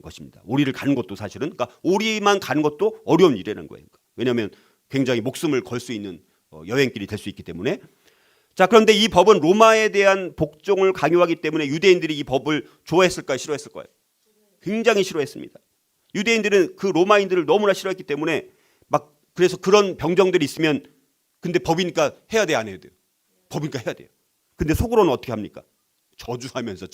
것입니다. 오리를 가는 것도 사실은 그러니까 오리만 가는 것도 어려운 일이라는 거예요. 왜냐하면 굉장히 목숨을 걸 수 있는 여행길이 될 수 있기 때문에. 자, 그런데 이 법은 로마에 대한 복종을 강요하기 때문에 유대인들이 이 법을 좋아했을까요? 싫어했을까요? 굉장히 싫어했습니다. 유대인들은 그 로마인들을 너무나 싫어했기 때문에 막 그래서 그런 병정들이 있으면 근데 법이니까 해야 돼, 안 해야 돼요? 법이니까 해야 돼요. 근데 속으로는 어떻게 합니까? 저주하면서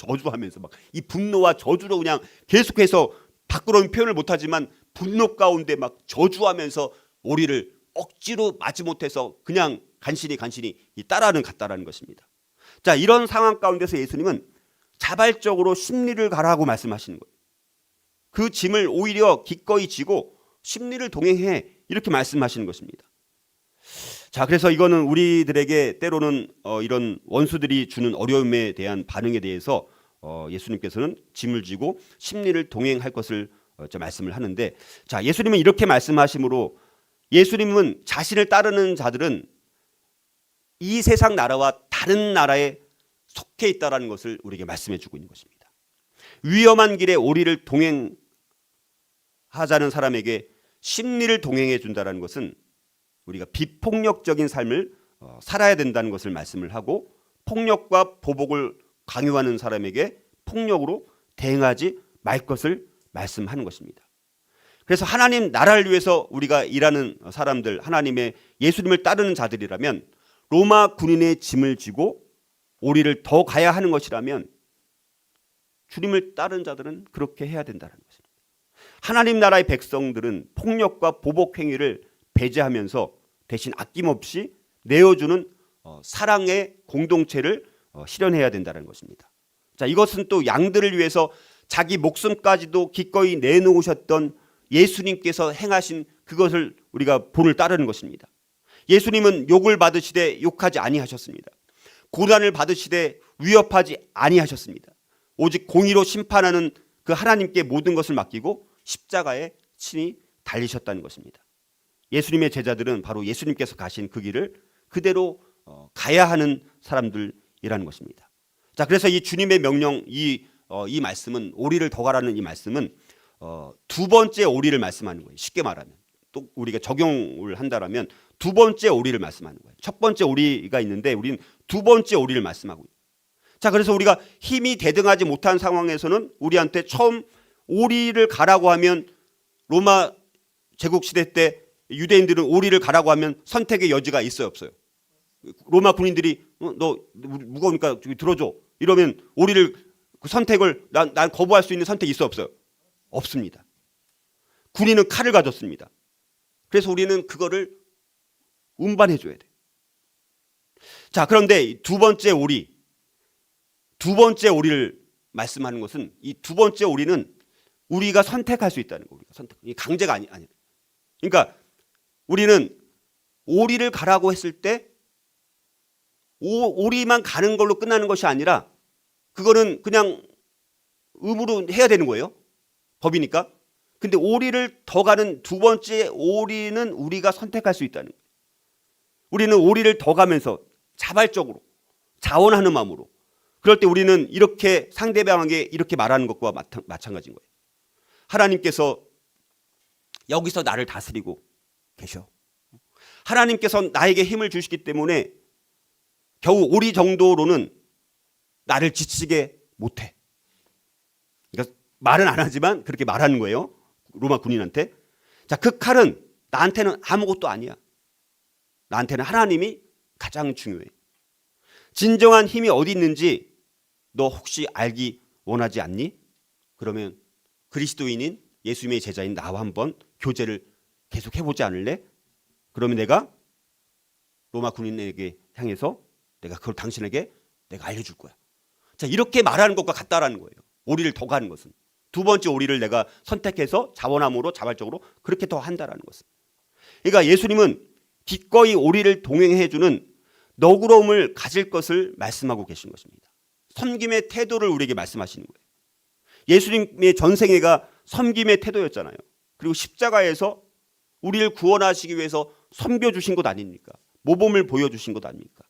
막 이 분노와 저주로 그냥 계속해서 밖으로는 표현을 못하지만 분노 가운데 막 저주하면서 오리를 억지로 마지못해서 그냥 간신히 따라는 갔다라는 것입니다. 자, 이런 상황 가운데서 예수님은 자발적으로 십리를 가라고 말씀하시는 거예요. 그 짐을 오히려 기꺼이 지고 십리를 동행해 이렇게 말씀하시는 것입니다. 자, 그래서 이거는 우리들에게 때로는 이런 원수들이 주는 어려움에 대한 반응에 대해서 예수님께서는 짐을 지고 십리를 동행할 것을 말씀을 하는데, 자, 예수님은 이렇게 말씀하심으로 예수님은 자신을 따르는 자들은 이 세상 나라와 다른 나라에 속해 있다라는 것을 우리에게 말씀해 주고 있는 것입니다. 위험한 길에 오리를 동행하자는 사람에게 십리를 동행해 준다라는 것은 우리가 비폭력적인 삶을 살아야 된다는 것을 말씀을 하고, 폭력과 보복을 강요하는 사람에게 폭력으로 대응하지 말 것을 말씀하는 것입니다. 그래서 하나님 나라를 위해서 우리가 일하는 사람들, 하나님의 예수님을 따르는 자들이라면 로마 군인의 짐을 지고 오리를 더 가야 하는 것이라면 주님을 따르는 자들은 그렇게 해야 된다는 것입니다. 하나님 나라의 백성들은 폭력과 보복 행위를 배제하면서 대신 아낌없이 내어주는 사랑의 공동체를 실현해야 된다는 것입니다. 자, 이것은 또 양들을 위해서 자기 목숨까지도 기꺼이 내놓으셨던 예수님께서 행하신 그것을 우리가 본을 따르는 것입니다. 예수님은 욕을 받으시되 욕하지 아니하셨습니다. 고난을 받으시되 위협하지 아니하셨습니다. 오직 공의로 심판하는 그 하나님께 모든 것을 맡기고 십자가에 친히 달리셨다는 것입니다. 예수님의 제자들은 바로 예수님께서 가신 그 길을 그대로 가야 하는 사람들이라는 것입니다. 자, 그래서 이 주님의 명령, 이 말씀은 오리를 더 가라는 이 말씀은 두 번째 오리를 말씀하는 거예요. 쉽게 말하면 또 우리가 적용을 한다라면 두 번째 오리를 말씀하는 거예요. 첫 번째 오리가 있는데 우리는 두 번째 오리를 말씀하고 있어요. 자, 그래서 우리가 힘이 대등하지 못한 상황에서는 우리한테 처음 오리를 가라고 하면 로마 제국 시대 때 유대인들은 오리를 가라고 하면 선택의 여지가 있어요, 없어요? 로마 군인들이 너 무거우니까 들어줘 이러면 오리를 그 선택을 난 거부할 수 있는 선택이 있어 없어요? 없습니다. 군인은 칼을 가졌습니다. 그래서 우리는 그거를 운반해 줘야 돼. 자, 그런데 두 번째 오리, 두 번째 오리를 말씀하는 것은 이 두 번째 오리는 우리가 선택할 수 있다는 거. 우리가 선택. 이 강제가 아니. 그러니까 우리는 오리를 가라고 했을 때 오리만 가는 걸로 끝나는 것이 아니라 그거는 그냥 의무로 해야 되는 거예요. 법이니까. 근데 오리를 더 가는 두 번째 오리는 우리가 선택할 수 있다는 거예요. 우리는 오리를 더 가면서 자발적으로 자원하는 마음으로 그럴 때 우리는 이렇게 상대방에게 이렇게 말하는 것과 마찬가지인 거예요. 하나님께서 여기서 나를 다스리고 계셔. 하나님께서 나에게 힘을 주시기 때문에 겨우 오리 정도로는 나를 지치게 못해. 그러니까 말은 안 하지만 그렇게 말하는 거예요. 로마 군인한테. 자, 그 칼은 나한테는 아무것도 아니야. 나한테는 하나님이 가장 중요해. 진정한 힘이 어디 있는지 너 혹시 알기 원하지 않니? 그러면 그리스도인인 예수님의 제자인 나와 한번 교제를 계속 해보지 않을래? 그러면 내가 로마 군인에게 향해서 내가 그걸 당신에게 내가 알려줄 거야. 자, 이렇게 말하는 것과 같다라는 거예요. 오리를 더 가는 것은. 두 번째 오리를 내가 선택해서 자원함으로 자발적으로 그렇게 더 한다라는 것은. 그러니까 예수님은 기꺼이 오리를 동행해주는 너그러움을 가질 것을 말씀하고 계신 것입니다. 섬김의 태도를 우리에게 말씀하시는 거예요. 예수님의 전생애가 섬김의 태도였잖아요. 그리고 십자가에서 우리를 구원하시기 위해서 섬겨주신 것 아닙니까? 모범을 보여주신 것 아닙니까?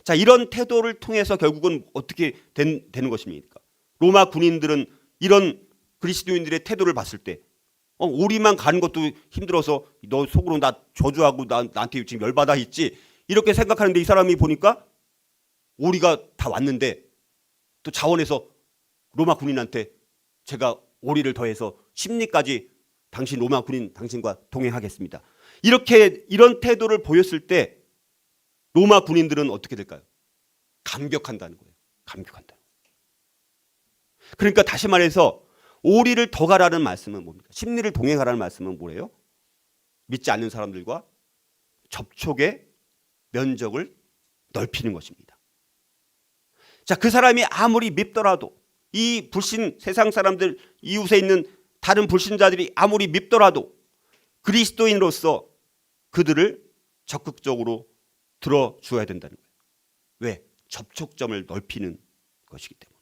자, 이런 태도를 통해서 결국은 어떻게 되는 것입니까? 로마 군인들은 이런 그리스도인들의 태도를 봤을 때 오리만 가는 것도 힘들어서 너 속으로 나 저주하고 나한테 지금 열받아 있지 이렇게 생각하는데 이 사람이 보니까 오리가 다 왔는데 또 자원해서 로마 군인한테 제가 오리를 더해서 십리까지 당신 로마 군인 당신과 동행하겠습니다. 이런 태도를 보였을 때 로마 군인들은 어떻게 될까요? 감격한다는 거예요. 감격한다. 그러니까 다시 말해서 오리를 더 가라는 말씀은 뭡니까? 십리를 동행하라는 말씀은 뭐예요? 믿지 않는 사람들과 접촉의 면적을 넓히는 것입니다. 자, 그 사람이 아무리 밉더라도 이 불신 세상 사람들 이웃에 있는 다른 불신자들이 아무리 밉더라도 그리스도인으로서 그들을 적극적으로 들어주어야 된다는 거예요. 왜? 접촉점을 넓히는 것이기 때문에.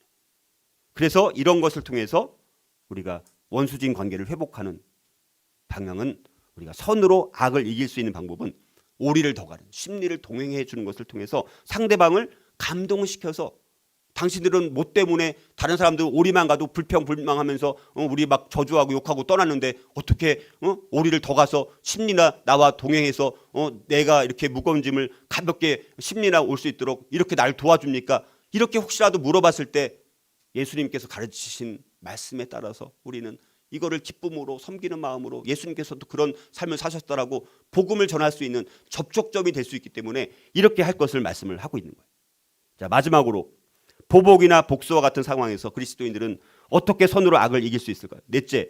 그래서 이런 것을 통해서 우리가 원수진 관계를 회복하는 방향은 우리가 선으로 악을 이길 수 있는 방법은 오리를 더 가는 심리를 동행해 주는 것을 통해서 상대방을 감동시켜서 당신들은 뭐 때문에 다른 사람들 오리만 가도 불평불만하면서 우리 막 저주하고 욕하고 떠났는데 어떻게 오리를 더 가서 심리나 나와 동행해서 내가 이렇게 무거운 짐을 가볍게 심리나 올 수 있도록 이렇게 날 도와줍니까? 이렇게 혹시라도 물어봤을 때 예수님께서 가르치신 말씀에 따라서 우리는 이거를 기쁨으로 섬기는 마음으로 예수님께서도 그런 삶을 사셨다라고 복음을 전할 수 있는 접촉점이 될 수 있기 때문에 이렇게 할 것을 말씀을 하고 있는 거예요. 자, 마지막으로 보복이나 복수와 같은 상황에서 그리스도인들은 어떻게 선으로 악을 이길 수 있을까요? 넷째,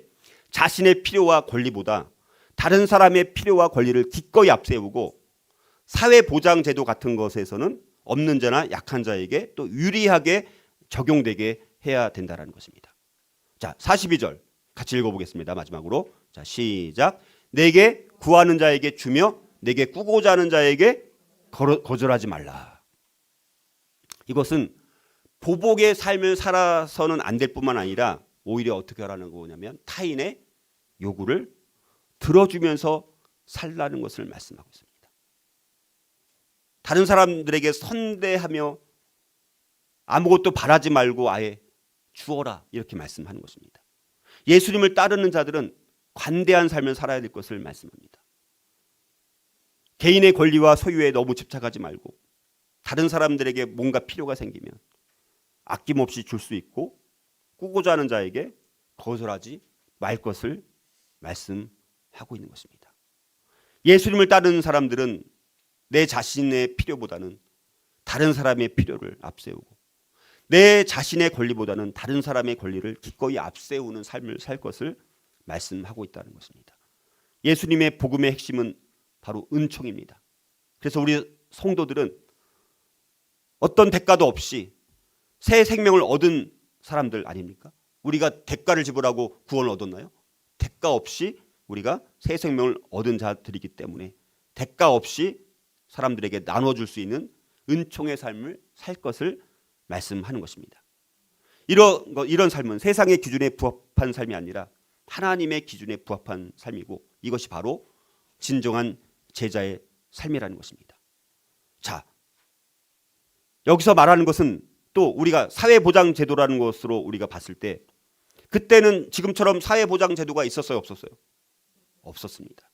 자신의 필요와 권리보다 다른 사람의 필요와 권리를 기꺼이 앞세우고 사회보장제도 같은 것에서는 없는 자나 약한 자에게 또 유리하게 적용되게 해야 된다는 것입니다. 자, 42절 같이 읽어보겠습니다. 마지막으로. 자, 시작. 내게 구하는 자에게 주며 내게 꾸고자 하는 자에게 거절하지 말라. 이것은 보복의 삶을 살아서는 안 될 뿐만 아니라 오히려 어떻게 하라는 거냐면 타인의 요구를 들어주면서 살라는 것을 말씀하고 있습니다. 다른 사람들에게 선대하며 아무것도 바라지 말고 아예 주어라 이렇게 말씀하는 것입니다. 예수님을 따르는 자들은 관대한 삶을 살아야 될 것을 말씀합니다. 개인의 권리와 소유에 너무 집착하지 말고 다른 사람들에게 뭔가 필요가 생기면 아낌없이 줄 수 있고 꾸고자 하는 자에게 거절하지 말 것을 말씀하고 있는 것입니다. 예수님을 따르는 사람들은 내 자신의 필요보다는 다른 사람의 필요를 앞세우고 내 자신의 권리보다는 다른 사람의 권리를 기꺼이 앞세우는 삶을 살 것을 말씀하고 있다는 것입니다. 예수님의 복음의 핵심은 바로 은총입니다. 그래서 우리 성도들은 어떤 대가도 없이 새 생명을 얻은 사람들 아닙니까? 우리가 대가를 지불하고 구원을 얻었나요? 대가 없이 우리가 새 생명을 얻은 자들이기 때문에 대가 없이 사람들에게 나눠줄 수 있는 은총의 삶을 살 것을 말씀하는 것입니다. 이런 삶은 세상의 기준에 부합한 삶이 아니라 하나님의 기준에 부합한 삶이고, 이것이 바로 진정한 제자의 삶이라는 것입니다. 자, 여기서 말하는 것은 또 우리가 사회보장제도라는 것으로 우리가 봤을 때, 그때는 지금처럼 사회보장제도가 있었어요, 없었어요? 없었습니다.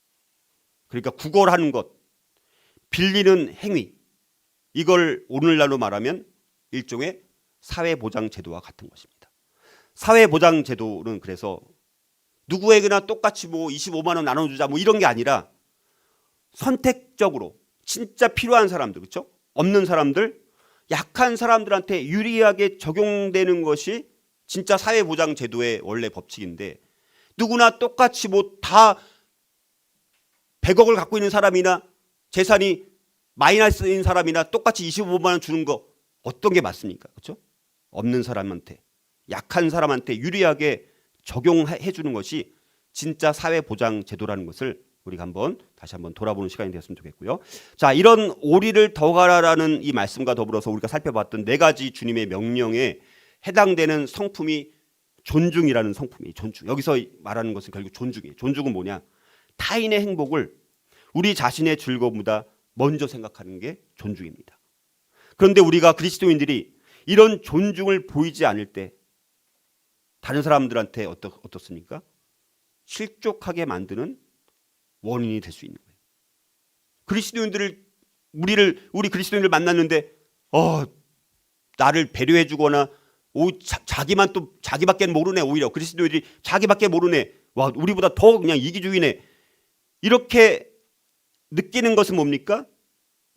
그러니까 구걸하는 것, 빌리는 행위, 이걸 오늘날로 말하면 일종의 사회보장제도와 같은 것입니다. 사회보장제도는 그래서 누구에게나 똑같이 25만 원 나눠주자 이런 게 아니라 선택적으로 진짜 필요한 사람들, 그렇죠? 없는 사람들, 약한 사람들한테 유리하게 적용되는 것이 진짜 사회보장제도의 원래 법칙인데, 누구나 똑같이 다 100억을 갖고 있는 사람이나 재산이 마이너스인 사람이나 똑같이 25만 원 주는 거 어떤 게 맞습니까? 그렇죠? 없는 사람한테, 약한 사람한테 유리하게 적용해 주는 것이 진짜 사회보장제도라는 것을 우리가 다시 한번 돌아보는 시간이 되었으면 좋겠고요. 자, 이런 오리를 더 가라라는 이 말씀과 더불어서 우리가 살펴봤던 네 가지 주님의 명령에 해당되는 성품이 존중이라는 성품이에요. 존중. 여기서 말하는 것은 결국 존중이에요. 존중은 뭐냐? 타인의 행복을 우리 자신의 즐거움보다 먼저 생각하는 게 존중입니다. 그런데 우리가 그리스도인들이 이런 존중을 보이지 않을 때 다른 사람들한테 어떻습니까? 실족하게 만드는 원인이 될 수 있는 거예요. 우리 그리스도인들 만났는데 나를 배려해 주거나 자기밖에 모르네, 오히려 그리스도인들이 자기밖에 모르네, 와 우리보다 더 그냥 이기주의네, 이렇게 느끼는 것은 뭡니까?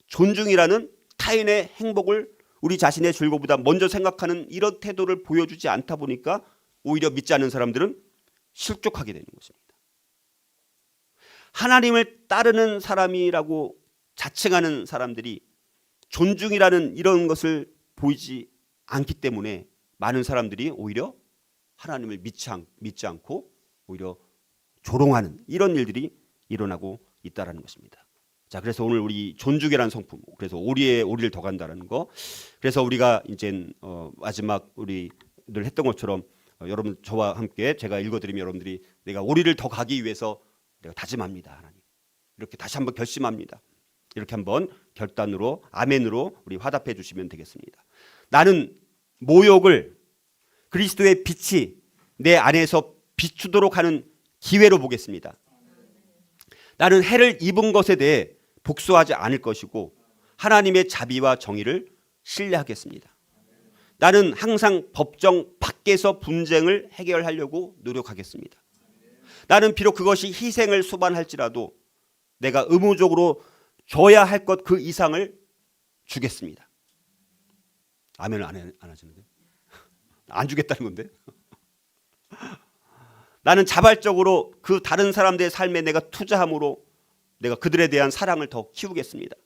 존중이라는 타인의 행복을 우리 자신의 즐거움보다 먼저 생각하는 이런 태도를 보여주지 않다 보니까 오히려 믿지 않는 사람들은 실족하게 되는 것입니다. 하나님을 따르는 사람이라고 자칭하는 사람들이 존중이라는 이런 것을 보이지 않기 때문에 많은 사람들이 오히려 하나님을 믿지 않고 오히려 조롱하는 이런 일들이 일어나고 있다는 것입니다. 자, 그래서 오늘 우리 존중이라는 성품, 그래서 오리를 더 간다는 거, 그래서 우리가 이제 마지막 우리 늘 했던 것처럼 여러분 저와 함께 제가 읽어드리면 여러분들이 내가 오리를 더 가기 위해서 내가 다짐합니다, 하나님, 이렇게 다시 한번 결심합니다, 이렇게 한번 결단으로 아멘으로 우리 화답해 주시면 되겠습니다. 나는 모욕을 그리스도의 빛이 내 안에서 비추도록 하는 기회로 보겠습니다. 나는 해를 입은 것에 대해 복수하지 않을 것이고 하나님의 자비와 정의를 신뢰하겠습니다. 나는 항상 법정 밖에서 분쟁을 해결하려고 노력하겠습니다. 나는 비록 그것이 희생을 수반할지라도 내가 의무적으로 줘야 할 것 그 이상을 주겠습니다. 아멘을 안 하시는데? 안 주겠다는 건데? 나는 자발적으로 그 다른 사람들의 삶에 내가 투자함으로 내가 그들에 대한 사랑을 더 키우겠습니다.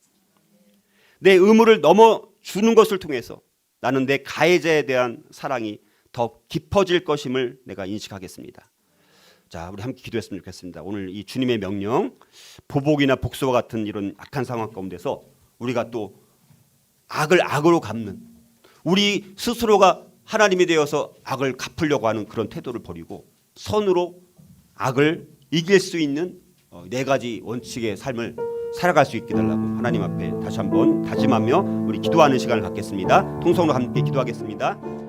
내 의무를 넘어주는 것을 통해서 나는 내 가해자에 대한 사랑이 더 깊어질 것임을 내가 인식하겠습니다. 자, 우리 함께 기도했으면 좋겠습니다. 오늘 이 주님의 명령, 보복이나 복수와 같은 이런 악한 상황 가운데서 우리가 또 악을 악으로 갚는, 우리 스스로가 하나님이 되어서 악을 갚으려고 하는 그런 태도를 버리고 선으로 악을 이길 수 있는 네 가지 원칙의 삶을 살아갈 수 있게 달라고 하나님 앞에 다시 한번 다짐하며 우리 기도하는 시간을 갖겠습니다. 통성으로 함께 기도하겠습니다.